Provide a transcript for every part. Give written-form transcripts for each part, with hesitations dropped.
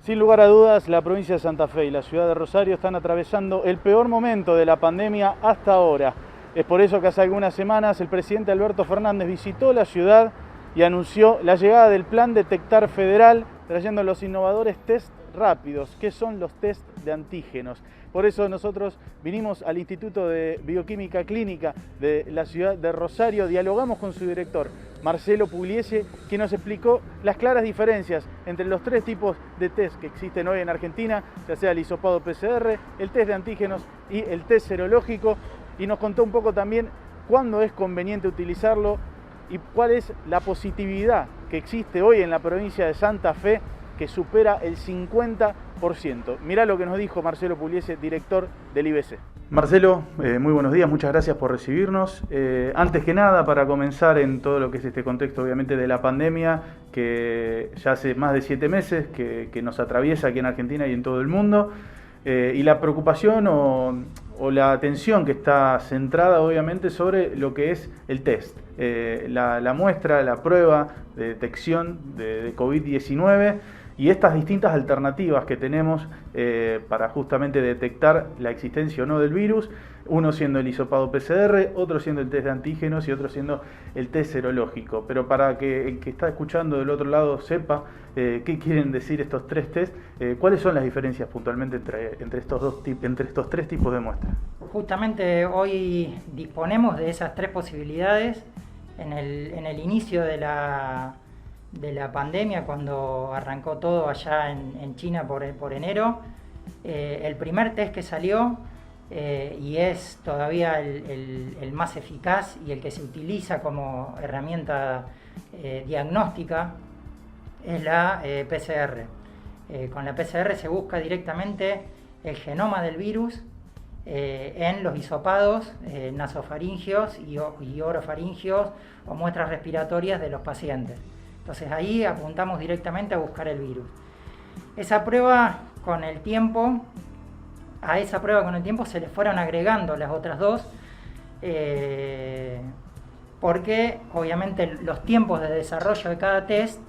Sin lugar a dudas, la provincia de Santa Fe y la ciudad de Rosario están atravesando el peor momento de la pandemia hasta ahora. Es por eso que hace algunas semanas el presidente Alberto Fernández visitó la ciudad y anunció la llegada del Plan Detectar Federal, trayendo los innovadores test rápidos, que son los test de antígenos. Por eso nosotros vinimos al Instituto de Bioquímica Clínica de la ciudad de Rosario, dialogamos con su director, Marcelo Pugliese, quien nos explicó las claras diferencias entre los tres tipos de test que existen hoy en Argentina, ya sea el hisopado PCR, el test de antígenos y el test serológico, y nos contó un poco también cuándo es conveniente utilizarlo y cuál es la positividad que existe hoy en la provincia de Santa Fe, que supera el 50%. Mirá lo que nos dijo Marcelo Pugliese, director del IBC. Marcelo, muy buenos días, muchas gracias por recibirnos. Antes que nada, para comenzar en todo lo que es este contexto obviamente de la pandemia, que ya hace más de 7 meses que nos atraviesa aquí en Argentina y en todo el mundo, y la preocupación o la atención que está centrada obviamente sobre lo que es el test, la muestra, la prueba de detección de COVID-19 y estas distintas alternativas que tenemos para justamente detectar la existencia o no del virus, uno siendo el hisopado PCR, otro siendo el test de antígenos y otro siendo el test serológico. Pero para que el que está escuchando del otro lado sepa qué quieren decir estos tres test, ¿cuáles son las diferencias puntualmente entre estos tres tipos de muestras? Justamente hoy disponemos de esas tres posibilidades. En el inicio de la pandemia, cuando arrancó todo allá en China por enero, el primer test que salió, y es todavía el más eficaz y el que se utiliza como herramienta diagnóstica, es la PCR. Con la PCR se busca directamente el genoma del virus en los hisopados nasofaringios y orofaringios o muestras respiratorias de los pacientes. Entonces ahí apuntamos directamente a buscar el virus. A esa prueba con el tiempo se le fueron agregando las otras dos, porque obviamente los tiempos de desarrollo de cada test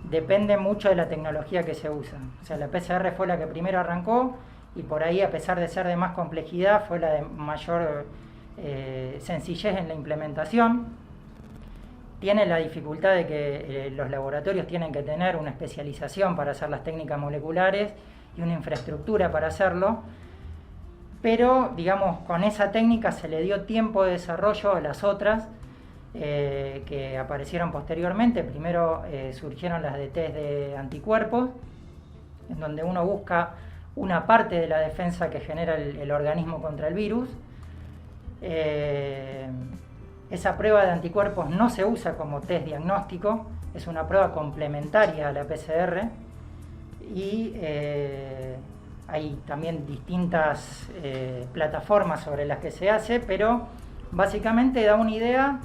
dependen mucho de la tecnología que se usa. O sea, la PCR fue la que primero arrancó y por ahí, a pesar de ser de más complejidad, fue la de mayor sencillez en la implementación. Tiene la dificultad de que los laboratorios tienen que tener una especialización para hacer las técnicas moleculares y una infraestructura para hacerlo, pero digamos, con esa técnica se le dio tiempo de desarrollo a las otras que aparecieron posteriormente. Primero surgieron las de test de anticuerpos, en donde uno busca una parte de la defensa que genera el organismo contra el virus. Esa prueba de anticuerpos no se usa como test diagnóstico, es una prueba complementaria a la PCR y hay también distintas plataformas sobre las que se hace, pero básicamente da una idea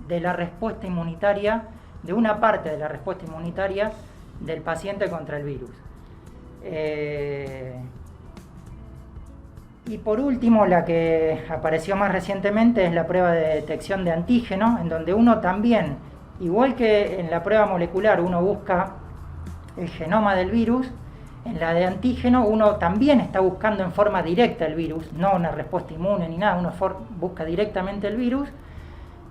de la respuesta inmunitaria, de una parte de la respuesta inmunitaria del paciente contra el virus. Y por último, la que apareció más recientemente es la prueba de detección de antígeno, en donde uno también, igual que en la prueba molecular, uno busca el genoma del virus. En la de antígeno uno también está buscando en forma directa el virus, no una respuesta inmune ni nada, uno busca directamente el virus,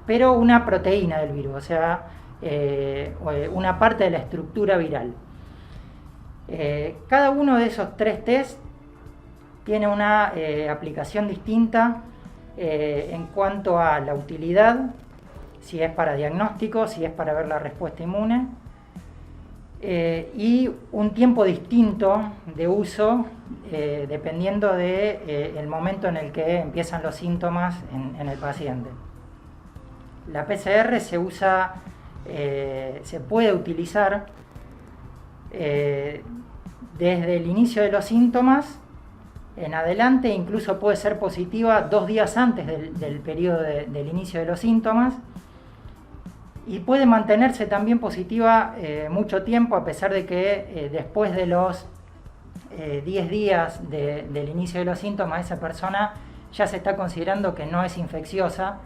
pero una proteína del virus, o sea, una parte de la estructura viral. Cada uno de esos tres tests tiene una aplicación distinta en cuanto a la utilidad, si es para diagnóstico, si es para ver la respuesta inmune, y un tiempo distinto de uso dependiendo del momento en el que empiezan los síntomas en el paciente. La PCR se puede utilizar desde el inicio de los síntomas en adelante, incluso puede ser positiva 2 días antes del periodo del inicio de los síntomas, y puede mantenerse también positiva mucho tiempo, a pesar de que después de los 10 días del inicio de los síntomas esa persona ya se está considerando que no es infecciosa.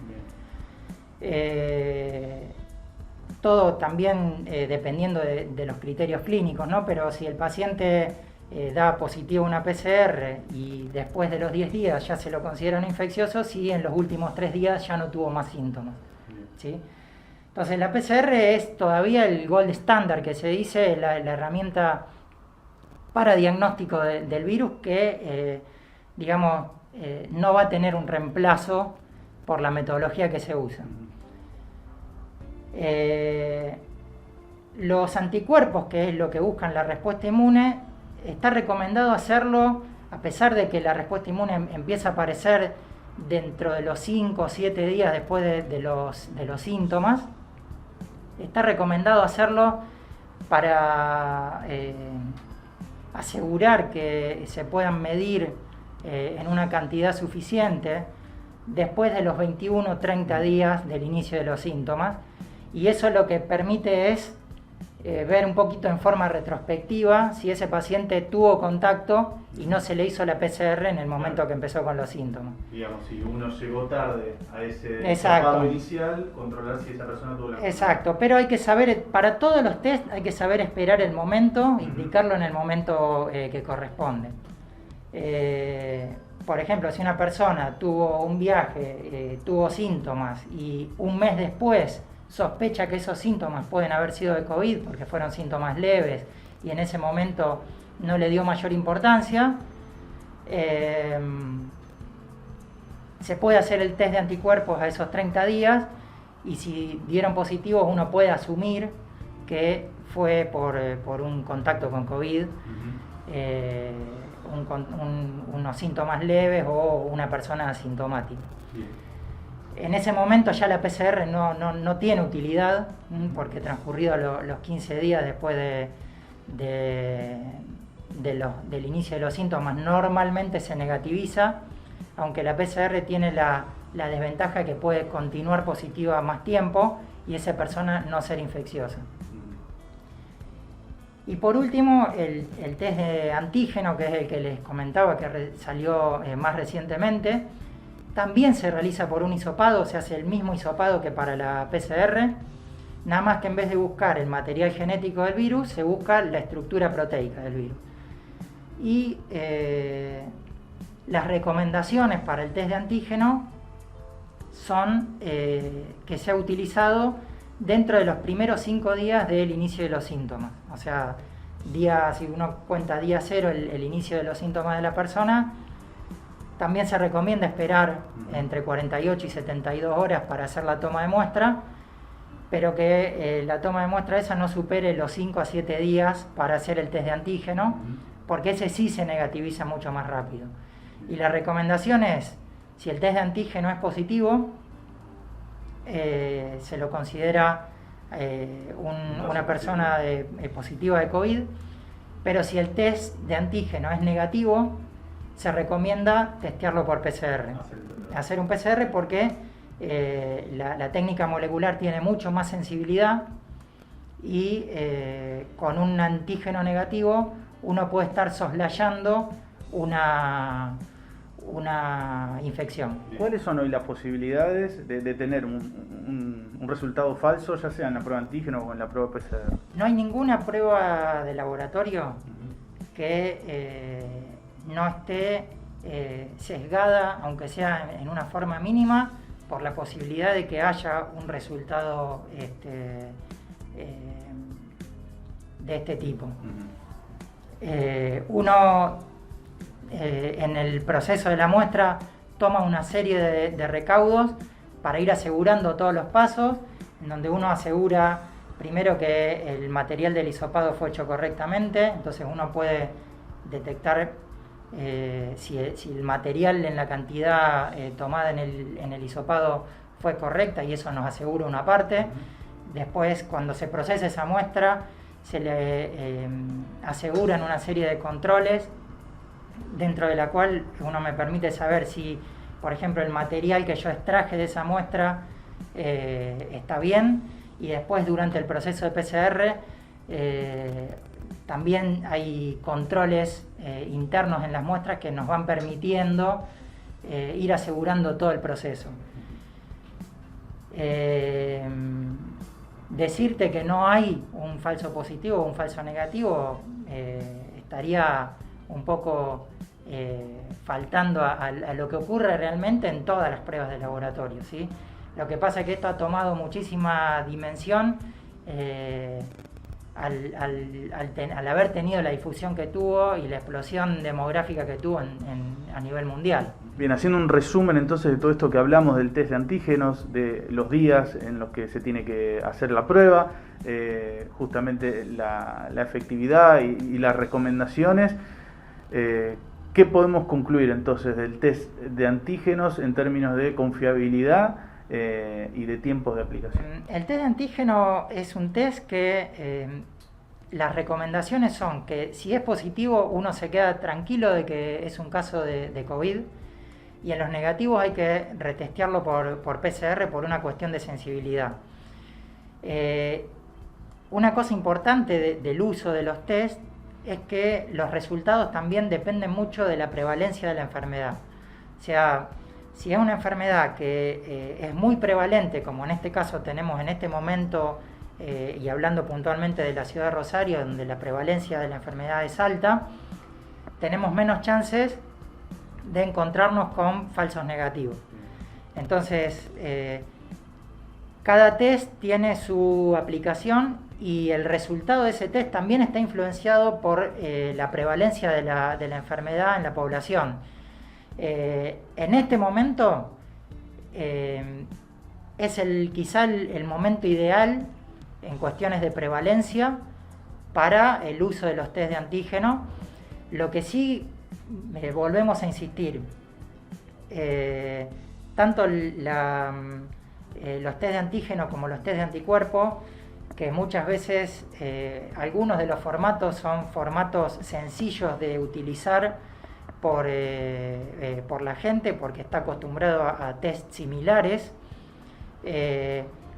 todo también dependiendo de los criterios clínicos, ¿no? Pero si el paciente da positivo una PCR y después de los 10 días ya se lo considera un infeccioso, si en los últimos 3 días ya no tuvo más síntomas, ¿sí? Entonces la PCR es todavía el gold standard, que se dice, la herramienta para diagnóstico del virus que, digamos, no va a tener un reemplazo por la metodología que se usa. Los anticuerpos, que es lo que buscan la respuesta inmune, está recomendado hacerlo a pesar de que la respuesta inmune empieza a aparecer dentro de los 5 o 7 días después de los síntomas. Está recomendado hacerlo para asegurar que se puedan medir en una cantidad suficiente después de los 21 o 30 días del inicio de los síntomas, y eso lo que permite es ver un poquito en forma retrospectiva si ese paciente tuvo contacto y no se le hizo la PCR en el momento que empezó con los síntomas. Digamos, si uno llegó tarde a ese Exacto. inicial, controlar si esa persona tuvo la... Exacto, pero hay que saber, para todos los test hay que saber esperar el momento, indicarlo en el momento que corresponde. Por ejemplo, si una persona tuvo un viaje, tuvo síntomas y un mes después sospecha que esos síntomas pueden haber sido de COVID porque fueron síntomas leves y en ese momento no le dio mayor importancia, se puede hacer el test de anticuerpos a esos 30 días y si dieron positivos uno puede asumir que fue por un contacto con COVID, unos síntomas leves o una persona asintomática. En ese momento ya la PCR no tiene utilidad, porque transcurridos los 15 días después del inicio de los síntomas normalmente se negativiza, aunque la PCR tiene la desventaja que puede continuar positiva más tiempo y esa persona no ser infecciosa. Y por último, el test de antígeno, que es el que les comentaba, que salió más recientemente, también se realiza por un hisopado, se hace el mismo hisopado que para la PCR, nada más que en vez de buscar el material genético del virus, se busca la estructura proteica del virus. Y las recomendaciones para el test de antígeno son que sea utilizado dentro de los primeros 5 días del inicio de los síntomas. O sea, si uno cuenta día 0 el inicio de los síntomas de la persona, también se recomienda esperar entre 48 y 72 horas para hacer la toma de muestra, pero que la toma de muestra esa no supere los 5 a 7 días para hacer el test de antígeno, porque ese sí se negativiza mucho más rápido. Y la recomendación es, si el test de antígeno es positivo, se lo considera una persona positiva de COVID, pero si el test de antígeno es negativo, se recomienda testearlo por PCR. Hacer un PCR porque la técnica molecular tiene mucho más sensibilidad y con un antígeno negativo uno puede estar soslayando una infección. ¿Cuáles son hoy las posibilidades de tener un resultado falso, ya sea en la prueba antígeno o en la prueba PCR? No hay ninguna prueba de laboratorio que no esté sesgada, aunque sea en una forma mínima, por la posibilidad de que haya un resultado de este tipo. Uno en el proceso de la muestra toma una serie de recaudos para ir asegurando todos los pasos, en donde uno asegura primero que el material del hisopado fue hecho correctamente, entonces uno puede detectar si el material en la cantidad tomada en el hisopado fue correcta, y eso nos asegura una parte. Después, cuando se procesa esa muestra, se le aseguran una serie de controles, dentro de la cual uno me permite saber si, por ejemplo, el material que yo extraje de esa muestra está bien, y después durante el proceso de PCR también hay controles internos en las muestras que nos van permitiendo ir asegurando todo el proceso. decirte que no hay un falso positivo o un falso negativo estaría un poco faltando a lo que ocurre realmente en todas las pruebas de laboratorio, ¿sí? Lo que pasa es que esto ha tomado muchísima dimensión al haber tenido la difusión que tuvo y la explosión demográfica que tuvo a nivel mundial. Bien, haciendo un resumen entonces de todo esto que hablamos del test de antígenos, de los días en los que se tiene que hacer la prueba, justamente la efectividad y las recomendaciones, ¿qué podemos concluir entonces del test de antígenos en términos de confiabilidad y de tiempos de aplicación? El test de antígeno es un test que las recomendaciones son que si es positivo uno se queda tranquilo de que es un caso de COVID, y en los negativos hay que retestearlo por PCR por una cuestión de sensibilidad. Una cosa importante del uso de los test es que los resultados también dependen mucho de la prevalencia de la enfermedad. O sea, si es una enfermedad que es muy prevalente, como en este caso tenemos en este momento, y hablando puntualmente de la ciudad de Rosario, donde la prevalencia de la enfermedad es alta, tenemos menos chances de encontrarnos con falsos negativos. Entonces, cada test tiene su aplicación y el resultado de ese test también está influenciado por la prevalencia de la enfermedad en la población. En este momento es quizá el momento ideal en cuestiones de prevalencia para el uso de los test de antígeno. Lo que sí volvemos a insistir, tanto los test de antígeno como los test de anticuerpos, que muchas veces algunos de los formatos son formatos sencillos de utilizar por la gente porque está acostumbrado a test similares.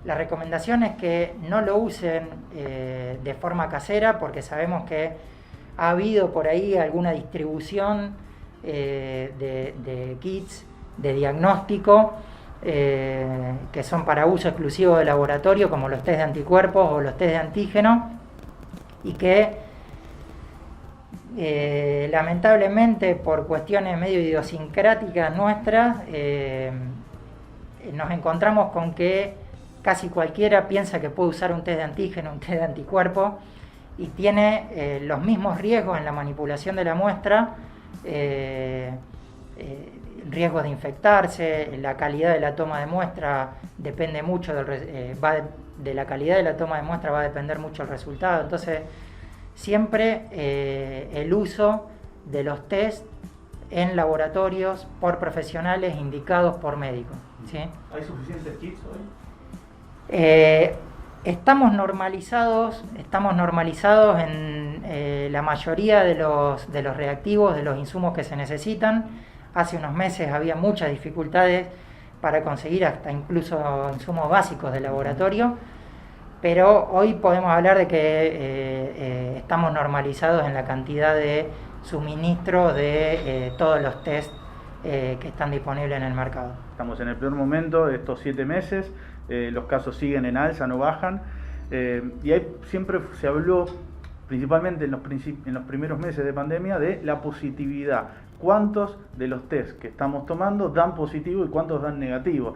La recomendación es que no lo usen de forma casera porque sabemos que ha habido por ahí alguna distribución de kits de diagnóstico que son para uso exclusivo de laboratorio, como los test de anticuerpos o los test de antígeno, y que lamentablemente por cuestiones medio idiosincráticas nuestras nos encontramos con que casi cualquiera piensa que puede usar un test de antígeno, un test de anticuerpo, y tiene los mismos riesgos en la manipulación de la muestra, riesgos de infectarse. La calidad de la toma de muestra depende mucho de la calidad de la toma de muestra, va a depender mucho el resultado. Entonces, siempre el uso de los test en laboratorios por profesionales indicados por médicos, ¿sí? ¿Hay suficientes kits hoy? Estamos normalizados en la mayoría de los reactivos, de los insumos que se necesitan. Hace unos meses había muchas dificultades para conseguir hasta incluso insumos básicos de laboratorio, pero hoy podemos hablar de que estamos normalizados en la cantidad de suministro de todos los test que están disponibles en el mercado. Estamos en el peor momento de estos 7 meses. Los casos siguen en alza, no bajan, y ahí siempre se habló, principalmente en los primeros meses de pandemia, de la positividad. ¿Cuántos de los test que estamos tomando dan positivo y cuántos dan negativo?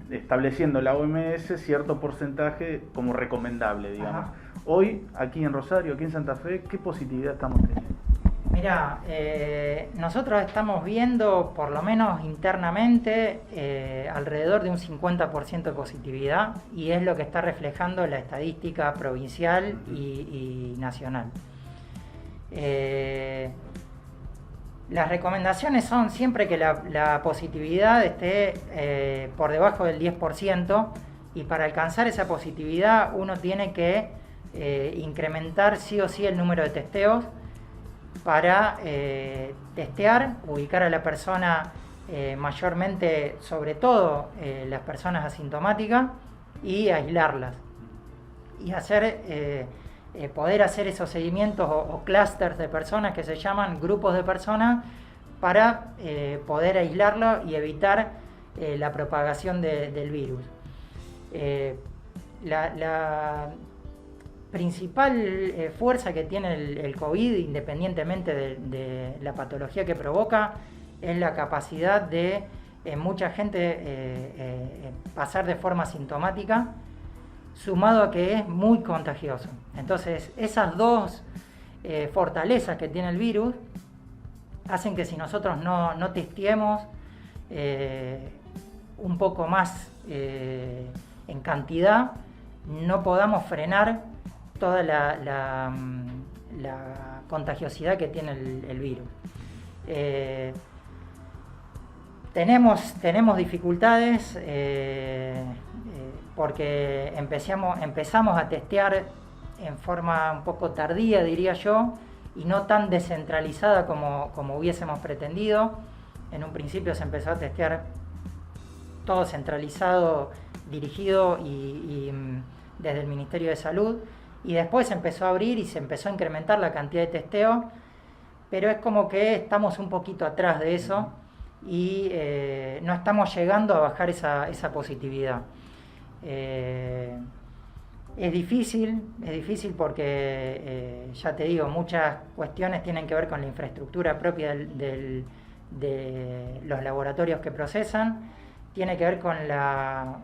Estableciendo la OMS cierto porcentaje como recomendable, digamos. Hoy, aquí en Rosario, aquí en Santa Fe, ¿qué positividad estamos teniendo? Mira, nosotros estamos viendo, por lo menos internamente, alrededor de un 50% de positividad, y es lo que está reflejando la estadística provincial y nacional. Las recomendaciones son siempre que la positividad esté por debajo del 10%, y para alcanzar esa positividad uno tiene que incrementar sí o sí el número de testeos para testear, ubicar a la persona mayormente, sobre todo las personas asintomáticas, y aislarlas. Y poder hacer esos seguimientos o clústeres de personas que se llaman grupos de personas para poder aislarlo y evitar la propagación del virus. la principal fuerza que tiene el COVID, independientemente de la patología que provoca, es la capacidad de mucha gente pasar de forma sintomática, sumado a que es muy contagioso. Entonces, esas dos fortalezas que tiene el virus hacen que si nosotros no testeemos un poco más en cantidad, no podamos frenar toda la contagiosidad que tiene el virus. Tenemos dificultades porque empezamos a testear en forma un poco tardía, diría yo, y no tan descentralizada como hubiésemos pretendido. En un principio se empezó a testear todo centralizado, dirigido y desde el Ministerio de Salud, y después se empezó a abrir y se empezó a incrementar la cantidad de testeo, pero es como que estamos un poquito atrás de eso y no estamos llegando a bajar esa positividad. Es difícil porque, ya te digo, muchas cuestiones tienen que ver con la infraestructura propia de los laboratorios que procesan, tiene que ver con la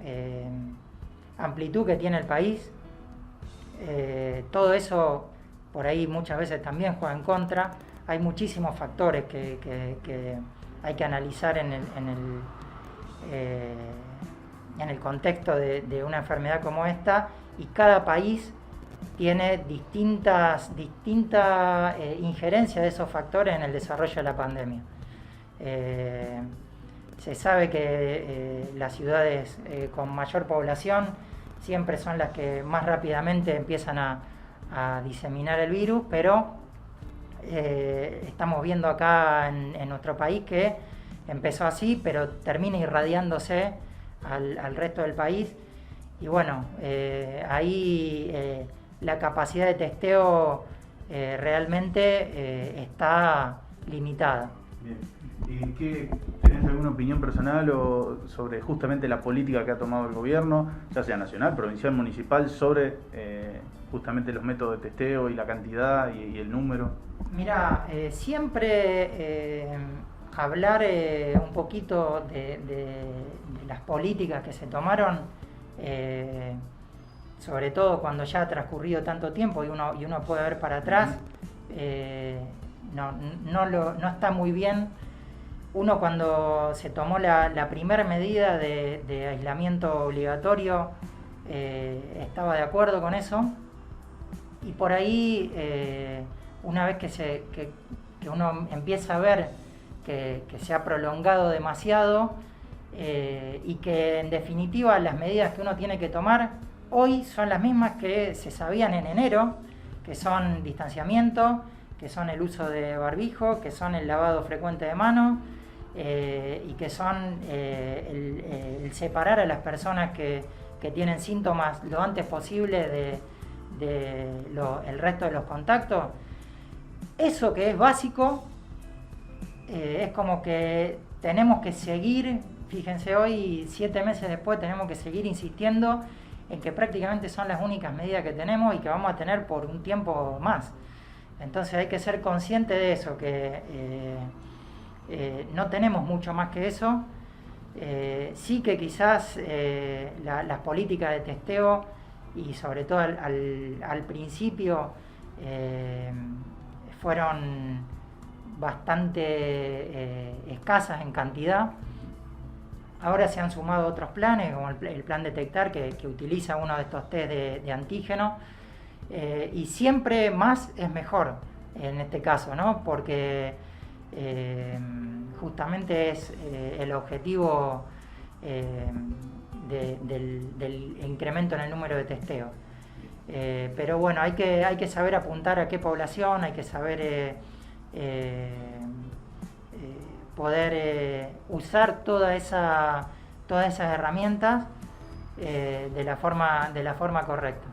amplitud que tiene el país. Todo eso por ahí muchas veces también juega en contra. Hay muchísimos factores que hay que analizar en el contexto de una enfermedad como esta, y cada país tiene distinta injerencia de esos factores en el desarrollo de la pandemia. Se sabe que las ciudades con mayor población siempre son las que más rápidamente empiezan a diseminar el virus, pero estamos viendo acá en nuestro país que empezó así, pero termina irradiándose al resto del país. Y bueno, ahí la capacidad de testeo realmente está limitada. Bien. ¿Y tenés alguna opinión personal sobre justamente la política que ha tomado el gobierno, ya sea nacional, provincial, municipal, sobre justamente los métodos de testeo y la cantidad y el número? Mira, siempre hablar un poquito de las políticas que se tomaron, sobre todo cuando ya ha transcurrido tanto tiempo y uno puede ver para atrás, no está muy bien. Uno, cuando se tomó la primera medida de aislamiento obligatorio, estaba de acuerdo con eso, y por ahí una vez que uno empieza a ver que se ha prolongado demasiado y que en definitiva las medidas que uno tiene que tomar hoy son las mismas que se sabían en enero, que son distanciamiento, que son el uso de barbijo, que son el lavado frecuente de manos, y que son el separar a las personas que tienen síntomas lo antes posible el resto de los contactos. Eso que es básico, es como que tenemos que seguir, fíjense, hoy 7 meses después tenemos que seguir insistiendo en que prácticamente son las únicas medidas que tenemos y que vamos a tener por un tiempo más. Entonces hay que ser consciente de eso, que no tenemos mucho más que eso. Sí que quizás las políticas de testeo, y sobre todo al principio, fueron bastante escasas en cantidad. Ahora se han sumado otros planes, como el plan Detectar, que utiliza uno de estos test de antígeno, y siempre más es mejor en este caso, ¿no? Porque justamente es el objetivo del incremento en el número de testeos. Pero bueno, hay que saber apuntar a qué población, hay que saber poder usar todas esas herramientas de la forma correcta.